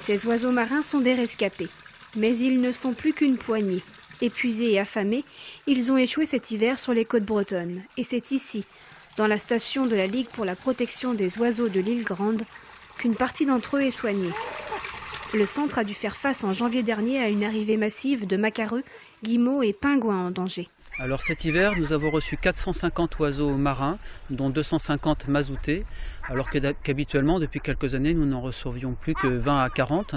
Ces oiseaux marins sont des rescapés. Mais ils ne sont plus qu'une poignée. Épuisés et affamés, ils ont échoué cet hiver sur les côtes bretonnes. Et c'est ici, dans la station de la Ligue pour la protection des oiseaux de l'île Grande, qu'une partie d'entre eux est soignée. Le centre a dû faire face en janvier dernier à une arrivée massive de macareux, guillemots et pingouins en danger. Alors cet hiver, nous avons reçu 450 oiseaux marins, dont 250 mazoutés, alors qu'habituellement, depuis quelques années, nous n'en recevions plus que 20 à 40.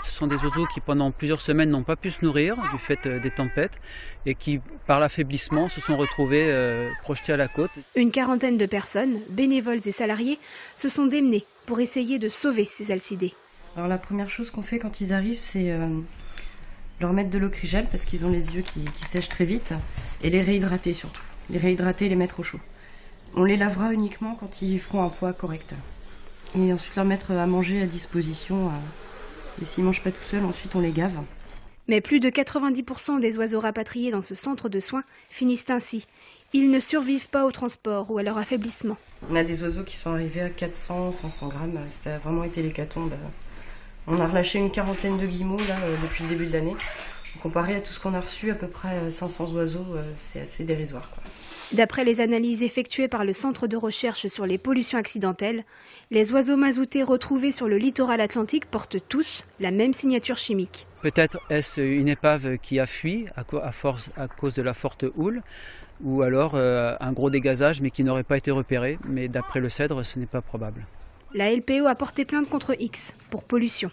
Ce sont des oiseaux qui, pendant plusieurs semaines, n'ont pas pu se nourrir du fait des tempêtes et qui, par l'affaiblissement, se sont retrouvés projetés à la côte. Une quarantaine de personnes, bénévoles et salariés, se sont démenés pour essayer de sauver ces alcidés. Alors la première chose qu'on fait quand ils arrivent, c'est leur mettre de l'eau crigel parce qu'ils ont les yeux qui sèchent très vite et les réhydrater surtout. Les réhydrater et les mettre au chaud. On les lavera uniquement quand ils feront un poids correct. Et ensuite leur mettre à manger à disposition. Et s'ils ne mangent pas tout seuls, ensuite on les gave. Mais plus de 90% des oiseaux rapatriés dans ce centre de soins finissent ainsi. Ils ne survivent pas au transport ou à leur affaiblissement. On a des oiseaux qui sont arrivés à 400-500 grammes. Ça a vraiment été l'hécatombe. On a relâché une quarantaine de guillemots là, depuis le début de l'année. Comparé à tout ce qu'on a reçu, à peu près 500 oiseaux, c'est assez dérisoire, quoi. D'après les analyses effectuées par le Centre de recherche sur les pollutions accidentelles, les oiseaux mazoutés retrouvés sur le littoral atlantique portent tous la même signature chimique. Peut-être est-ce une épave qui a fui à cause de la forte houle, ou alors un gros dégazage mais qui n'aurait pas été repéré. Mais d'après le CEDRE, ce n'est pas probable. La LPO a porté plainte contre X pour pollution.